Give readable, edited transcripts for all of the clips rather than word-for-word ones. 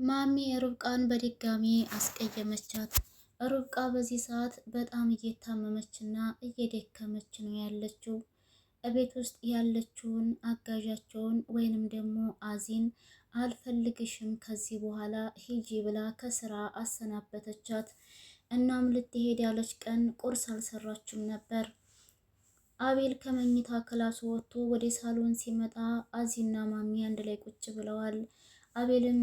ማሚ ሩብቃን በድጋሚ አስቀየመቻት። ሩብቃ በዚህ ሰዓት በጣም እየታመመችና እየደከመች ነው ያለችው። እቤት ውስጥ ያለችውን አጋዣቸውን ወይንም ደግሞ አዚን አልፈልግሽም ከዚህ በኋላ ሂጂ ብላ ከስራ አሰናበተቻት። እናም ልትሄድ ያለች ቀን ቁርስ አልሰራችም ነበር። አቤል ከመኝታ ክላሱ ወጥቶ ወደ ሳሎን ሲመጣ አዚና ማሚ አንድ ላይ ቁጭ ብለዋል። አቤልም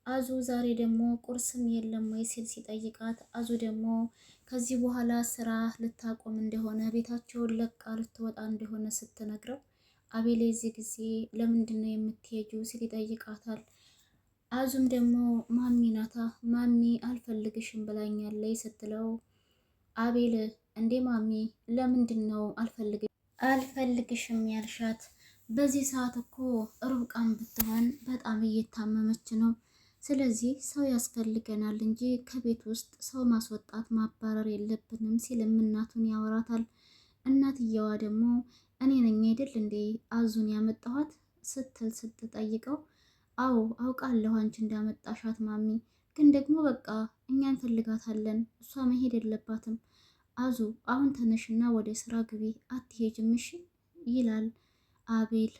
አዙ ዛሬ ደግሞ ቁርስም የለም ወይ ሲል ሲጠይቃት፣ አዙ ደግሞ ከዚህ በኋላ ስራ ልታቆም እንደሆነ ቤታቸውን ለቃ ልትወጣ እንደሆነ ስትነግረው፣ አቤል የዚህ ጊዜ ለምንድን ነው የምትሄጂው ሲል ይጠይቃታል። አዙም ደግሞ ማሚ ናታ ማሚ አልፈልግሽም ብላኛለች ስትለው፣ አቤል እንዴ ማሚ ለምንድን ነው አልፈልግሽም ያልሻት? በዚህ ሰዓት እኮ ሩብቃን ብትሆን በጣም እየታመመች ነው። ስለዚህ ሰው ያስፈልገናል እንጂ ከቤት ውስጥ ሰው ማስወጣት ማባረር የለብንም ሲልም እናቱን ያወራታል። እናትየዋ ደግሞ እኔ ነኝ አይደል እንዴ አዙን ያመጣኋት ስትጠይቀው፣ አዎ አውቃለሁ አንቺ እንዳመጣሻት ማሚ፣ ግን ደግሞ በቃ እኛ እንፈልጋታለን፣ እሷ መሄድ የለባትም። አዙ አሁን ተነሽና ወደ ስራ ግቢ፣ አትሄጅም እሺ ይላል አቤል።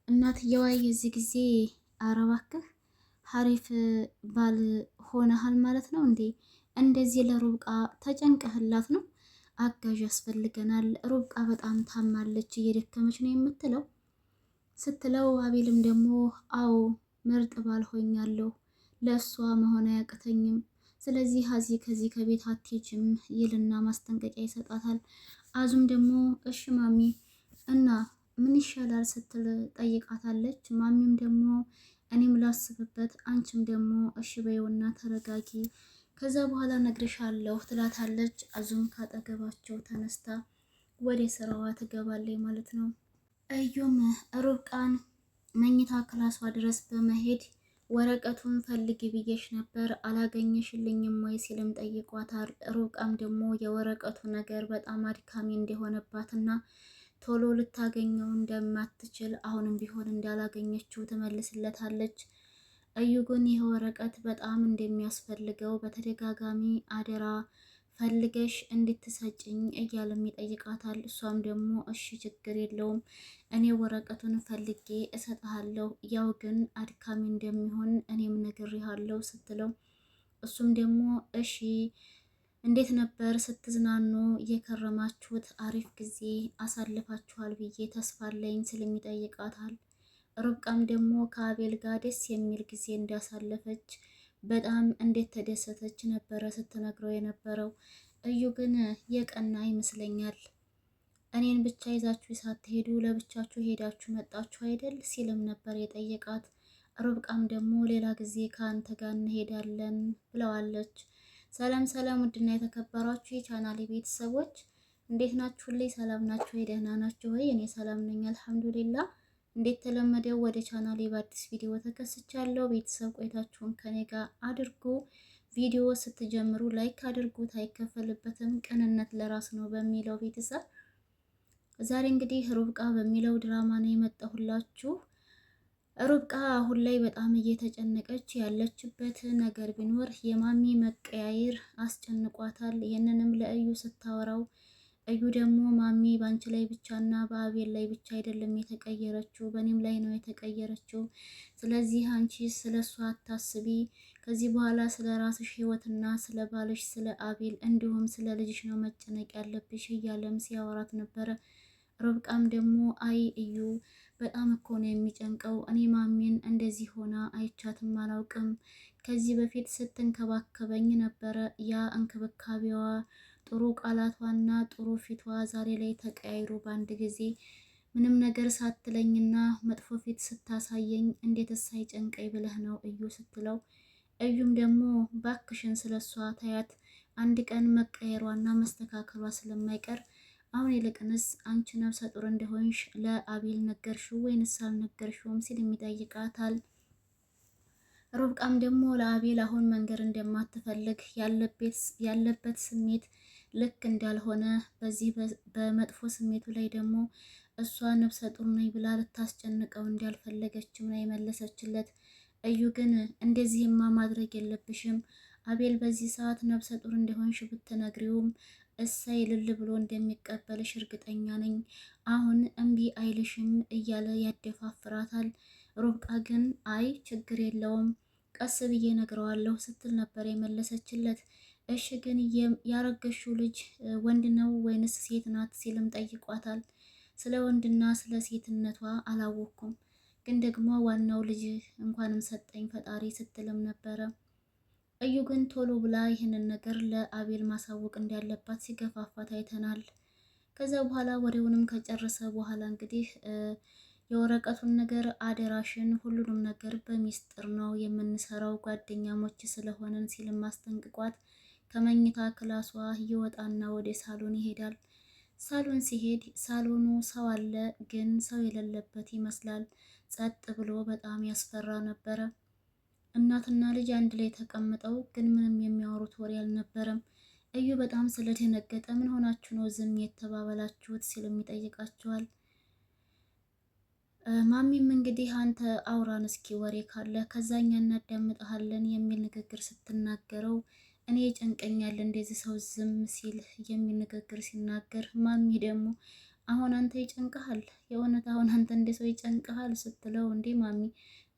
እናትየዋ የዚህ ጊዜ ኧረ እባክህ ሀሪፍ ባል ሆነሃል ማለት ነው እንዴ? እንደዚህ ለሩብቃ ተጨንቀህላት ነው? አጋዥ ያስፈልገናል፣ ሩብቃ በጣም ታማለች እየደከመች ነው የምትለው ስትለው፣ አቤልም ደግሞ አዎ ምርጥ ባል ሆኛለሁ፣ ለእሷ መሆን አያቅተኝም፣ ስለዚህ ከዚህ ከቤት አትሄጂም ይልና ማስጠንቀቂያ ይሰጣታል። አዙም ደግሞ እሺ ማሚ እና ምን ይሻላል ስትል ጠይቃታለች። ማሚም ደግሞ እኔም ላስብበት፣ አንቺም ደግሞ እሺ በይውና ተረጋጊ፣ ከዛ በኋላ ነግርሻለሁ ትላታለች። አዙም ካጠገባቸው ተነስታ ወደ ስራዋ ትገባለች ማለት ነው። እዩም ሩብቃን መኝታ ክላሷ ድረስ በመሄድ ወረቀቱን ፈልጊ ብዬሽ ነበር አላገኘሽልኝም ወይ ሲልም ጠይቋታል። ሩብቃም ደግሞ የወረቀቱ ነገር በጣም አድካሚ እንደሆነባትና ቶሎ ልታገኘው እንደማትችል አሁንም ቢሆን እንዳላገኘችው ትመልስለታለች። እዩ ግን ይህ ወረቀት በጣም እንደሚያስፈልገው በተደጋጋሚ አደራ ፈልገሽ እንድትሰጭኝ እያለም ይጠይቃታል። እሷም ደግሞ እሺ ችግር የለውም እኔ ወረቀቱን ፈልጌ እሰጥሃለሁ፣ ያው ግን አድካሚ እንደሚሆን እኔም ነግሬሃለሁ ስትለው፣ እሱም ደግሞ እሺ እንዴት ነበር ስትዝናኑ የከረማችሁት? አሪፍ ጊዜ አሳልፋችኋል ብዬ ተስፋ አለኝ ስልም ይጠይቃታል። ሩብቃም ደግሞ ከአቤል ጋር ደስ የሚል ጊዜ እንዳሳለፈች በጣም እንዴት ተደሰተች ነበረ ስትነግረው የነበረው። እዩ ግን የቀና ይመስለኛል፣ እኔን ብቻ ይዛችሁ ሳትሄዱ ለብቻችሁ ሄዳችሁ መጣችሁ አይደል ሲልም ነበር የጠየቃት። ሩብቃም ደግሞ ሌላ ጊዜ ከአንተ ጋር እንሄዳለን ብለዋለች። ሰላም ሰላም፣ ውድና የተከበራችሁ የቻናሌ ቤተሰቦች እንዴት ናችሁልኝ? ሰላም ናችሁ? ደህና ናችሁ ወይ? እኔ ሰላም ነኝ አልሐምዱሊላህ። እንዴት ተለመደው ወደ ቻናሌ በአዲስ ቪዲዮ ተከስቻለሁ። ቤተሰብ ቆይታችሁን ከኔ ጋር አድርጉ። ቪዲዮ ስትጀምሩ ላይክ አድርጉት፣ አይከፈልበትም። ቅንነት ለራስ ነው በሚለው ቤተሰብ ዛሬ እንግዲህ ሩብቃ በሚለው ድራማ ነው የመጣሁላችሁ። ሩብቃ አሁን ላይ በጣም እየተጨነቀች ያለችበት ነገር ቢኖር የማሚ መቀያየር አስጨንቋታል። ይህንንም ለእዩ ስታወራው እዩ ደግሞ ማሚ በአንቺ ላይ ብቻና በአቤል ላይ ብቻ አይደለም የተቀየረችው፣ በእኔም ላይ ነው የተቀየረችው። ስለዚህ አንቺ ስለ እሷ አታስቢ፣ ከዚህ በኋላ ስለ ራስሽ ህይወትና ስለ ባልሽ ስለ አቤል እንዲሁም ስለ ልጅሽ ነው መጨነቅ ያለብሽ እያለም ሲያወራት ነበረ። ሩብቃም ደግሞ አይ እዩ በጣም እኮ ነው የሚጨንቀው፣ እኔ ማሚን እንደዚህ ሆና አይቻትም አላውቅም። ከዚህ በፊት ስትንከባከበኝ ነበረ፣ ያ እንክብካቤዋ ጥሩ ቃላቷና ጥሩ ፊቷ ዛሬ ላይ ተቀያይሮ በአንድ ጊዜ ምንም ነገር ሳትለኝና መጥፎ ፊት ስታሳየኝ እንዴትስ አይጨንቀኝ ብለህ ነው እዩ ስትለው፣ እዩም ደግሞ ባክሽን ስለሷ ታያት፣ አንድ ቀን መቀየሯና መስተካከሏ ስለማይቀር አሁን ይልቅንስ አንቺ ነፍሰ ጡር እንደሆንሽ ለአቤል ነገርሽው ወይንስ አልነገርሽውም ሲል ይጠይቃታል። ሩብቃም ደግሞ ለአቤል አሁን መንገር እንደማትፈልግ ያለበት ስሜት ልክ እንዳልሆነ በዚህ በመጥፎ ስሜቱ ላይ ደግሞ እሷ ነፍሰ ጡር ነኝ ብላ ልታስጨንቀው እንዳልፈለገችም ነው የመለሰችለት። እዩ ግን እንደዚህማ ማድረግ የለብሽም አቤል በዚህ ሰዓት ነብሰ ጡር እንደሆንሽ ብትነግሪውም እሰይ ልል ብሎ እንደሚቀበልሽ እርግጠኛ ነኝ። አሁን እምቢ አይልሽም እያለ ያደፋፍራታል። ሩብቃ ግን አይ ችግር የለውም ቀስ ብዬ ነግረዋለሁ ስትል ነበር የመለሰችለት። እሺ ግን ያረገሽው ልጅ ወንድ ነው ወይንስ ሴት ናት ሲልም ጠይቋታል። ስለ ወንድና ስለ ሴትነቷ አላወቅኩም፣ ግን ደግሞ ዋናው ልጅ እንኳንም ሰጠኝ ፈጣሪ ስትልም ነበረ። እዩ ግን ቶሎ ብላ ይህንን ነገር ለአቤል ማሳወቅ እንዳለባት ሲገፋፋት አይተናል። ከዛ በኋላ ወሬውንም ከጨረሰ በኋላ እንግዲህ የወረቀቱን ነገር አደራሽን ሁሉንም ነገር በሚስጥር ነው የምንሰራው ጓደኛሞች ስለሆነን ሲልም አስጠንቅቋት ከመኝታ ክላሷ ይወጣና ወደ ሳሎን ይሄዳል። ሳሎን ሲሄድ ሳሎኑ ሰው አለ፣ ግን ሰው የሌለበት ይመስላል። ጸጥ ብሎ በጣም ያስፈራ ነበረ። እናትና ልጅ አንድ ላይ ተቀምጠው ግን ምንም የሚያወሩት ወሬ አልነበረም። እዩ በጣም ስለደነገጠ ምን ሆናችሁ ነው ዝም የተባባላችሁት ሲልም ይጠይቃቸዋል። ማሚም እንግዲህ አንተ አውራን እስኪ ወሬ ካለ ከዛኛ እናዳምጥሃለን የሚል ንግግር ስትናገረው እኔ ይጨንቀኛል እንደዚህ ሰው ዝም ሲል የሚል ንግግር ሲናገር፣ ማሚ ደግሞ አሁን አንተ ይጨንቀሃል የእውነት አሁን አንተ እንደ ሰው ይጨንቀሃል ስትለው፣ እንዴ ማሚ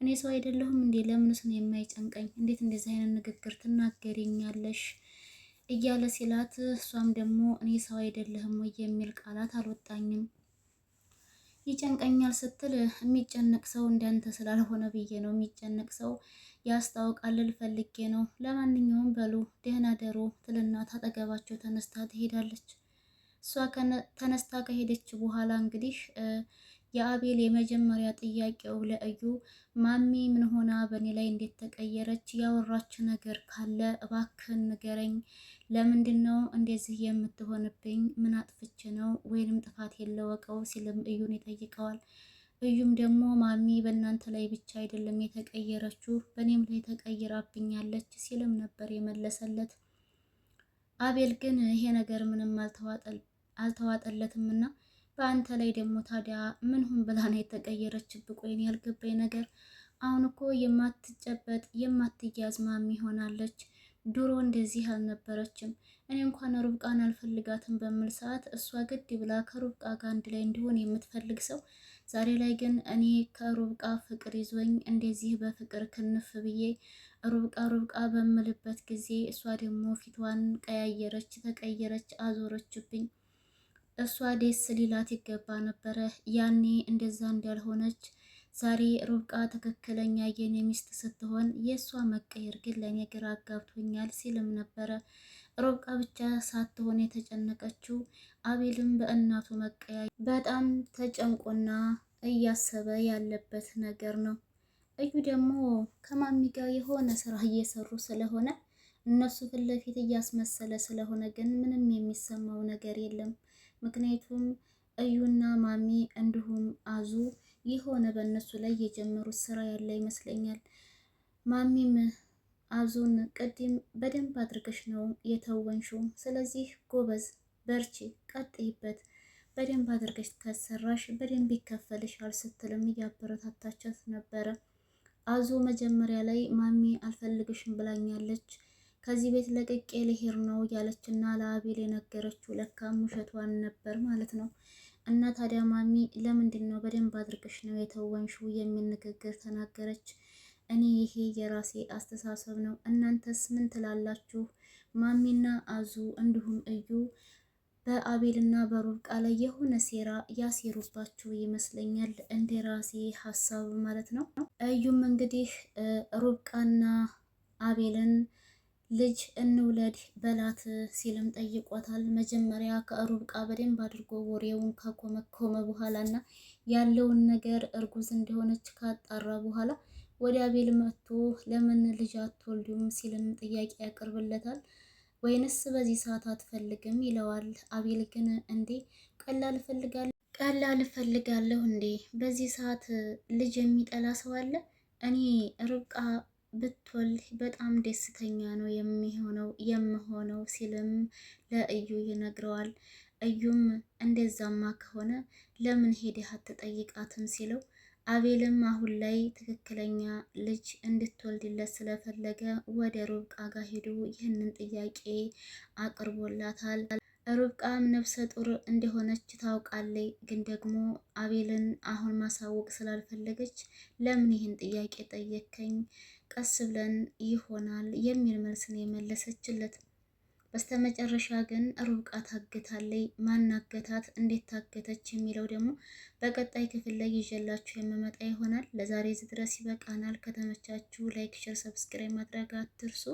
እኔ ሰው አይደለሁም እንዴ ለምንስ ነው የማይጨንቀኝ እንዴት እንደዚህ አይነት ንግግር ትናገሪኛለሽ እያለ ሲላት፣ እሷም ደግሞ እኔ ሰው አይደለህም ወይ የሚል ቃላት አልወጣኝም ይጨንቀኛል ስትል የሚጨነቅ ሰው እንዳንተ ስላልሆነ ብዬ ነው። የሚጨነቅ ሰው ያስታውቃል ፈልጌ ነው። ለማንኛውም በሉ ደህና ደሩ ትልና ታጠገባቸው ተነስታ ትሄዳለች። እሷ ተነስታ ከሄደች በኋላ እንግዲህ የአቤል የመጀመሪያ ጥያቄው ለእዩ ማሚ ምን ሆና በእኔ ላይ እንዴት ተቀየረች? ያወራች ነገር ካለ እባክህን ንገረኝ። ለምንድን ነው እንደዚህ የምትሆንብኝ? ምን አጥፍቼ ነው? ወይንም ጥፋት የለወቀው ሲልም እዩን ይጠይቀዋል። እዩም ደግሞ ማሚ በእናንተ ላይ ብቻ አይደለም የተቀየረችው በእኔም ላይ ተቀይራብኛለች ሲልም ነበር የመለሰለት። አቤል ግን ይሄ ነገር ምንም አልተዋጠለትም እና በአንተ ላይ ደግሞ ታዲያ ምን ሁን ብላ ነው የተቀየረችብህ? ቆይ ያልገባኝ ነገር አሁን እኮ የማትጨበጥ የማትያዝ ማሚ ሆናለች። ድሮ እንደዚህ አልነበረችም። እኔ እንኳን ሩብቃን አልፈልጋትም በምል ሰዓት እሷ ግድ ብላ ከሩብቃ ጋር አንድ ላይ እንዲሆን የምትፈልግ ሰው፣ ዛሬ ላይ ግን እኔ ከሩብቃ ፍቅር ይዞኝ እንደዚህ በፍቅር ክንፍ ብዬ ሩብቃ ሩብቃ በምልበት ጊዜ እሷ ደግሞ ፊቷን ቀያየረች፣ ተቀየረች፣ አዞረችብኝ። እሷ ደስ ሊላት ይገባ ነበረ ያኔ እንደዛ እንዳልሆነች። ዛሬ ሩብቃ ትክክለኛ የኔ ሚስት ስትሆን የእሷ መቀየር ግን ለእኔ ግራ አጋብቶኛል ሲልም ነበረ። ሩብቃ ብቻ ሳትሆን የተጨነቀችው አቤልም በእናቱ መቀያየር በጣም ተጨንቆና እያሰበ ያለበት ነገር ነው። እዩ ደግሞ ከማሚ ጋር የሆነ ስራ እየሰሩ ስለሆነ እነሱ ፊት ለፊት እያስመሰለ ስለሆነ ግን ምንም የሚሰማው ነገር የለም። ምክንያቱም እዩና ማሚ እንዲሁም አዙ የሆነ በእነሱ ላይ የጀመሩት ስራ ያለ ይመስለኛል። ማሚም አዙን ቅድም በደንብ አድርገሽ ነው የተወንሽው፣ ስለዚህ ጎበዝ በርቺ፣ ቀጥይበት፣ በደንብ አድርገሽ ከሰራሽ በደንብ ይከፈልሻል ስትልም እያበረታታቻት ነበረ። አዙ መጀመሪያ ላይ ማሚ አልፈልግሽም ብላኛለች ከዚህ ቤት ለቅቄ ልሄድ ነው ያለችና ለአቤል የነገረችው ለካም ውሸቷን ነበር ማለት ነው። እና ታዲያ ማሚ ለምንድን ነው በደንብ አድርገሽ ነው የተወንሽው የሚል ንግግር ተናገረች። እኔ ይሄ የራሴ አስተሳሰብ ነው፣ እናንተስ ምን ትላላችሁ? ማሚና አዙ እንዲሁም እዩ በአቤልና በሩብቃ ላይ የሆነ ሴራ ያሴሩባችሁ ይመስለኛል፣ እንደ ራሴ ሀሳብ ማለት ነው። እዩም እንግዲህ ሩብቃና አቤልን ልጅ እንውለድ በላት ሲልም ጠይቋታል። መጀመሪያ ከሩብቃ በደንብ አድርጎ ወሬውን ካኮመኮመ በኋላ እና ያለውን ነገር እርጉዝ እንደሆነች ካጣራ በኋላ ወደ አቤል መጥቶ ለምን ልጅ አትወልዱም ሲልም ጥያቄ ያቀርብለታል። ወይንስ በዚህ ሰዓት አትፈልግም ይለዋል። አቤል ግን እንዴ ቀላል እፈልጋለሁ እንዴ በዚህ ሰዓት ልጅ የሚጠላ ሰው አለ? እኔ ርብቃ ብትወልድ በጣም ደስተኛ ነው የምሆነው ሲልም ለእዩ ይነግረዋል። እዩም እንደዛማ ከሆነ ለምን ሄደህ አትጠይቃትም ሲለው፣ አቤልም አሁን ላይ ትክክለኛ ልጅ እንድትወልድለት ስለፈለገ ወደ ርብቃ ጋር ሄዶ ይህንን ጥያቄ አቅርቦላታል። ርብቃም ነፍሰ ጡር እንደሆነች ታውቃለች። ግን ደግሞ አቤልን አሁን ማሳወቅ ስላልፈለገች ለምን ይህን ጥያቄ ጠየከኝ? ቀስ ብለን ይሆናል የሚል መልስን የመለሰችለት። በስተመጨረሻ ግን ርብቃ ታግታለች። ማናገታት፣ እንዴት ታገተች የሚለው ደግሞ በቀጣይ ክፍል ላይ ይዤላችሁ የምመጣ ይሆናል። ለዛሬ እዚህ ድረስ ይበቃናል። ከተመቻችሁ ላይክ፣ ሼር፣ ሰብስክራይብ ማድረግ አትርሱ።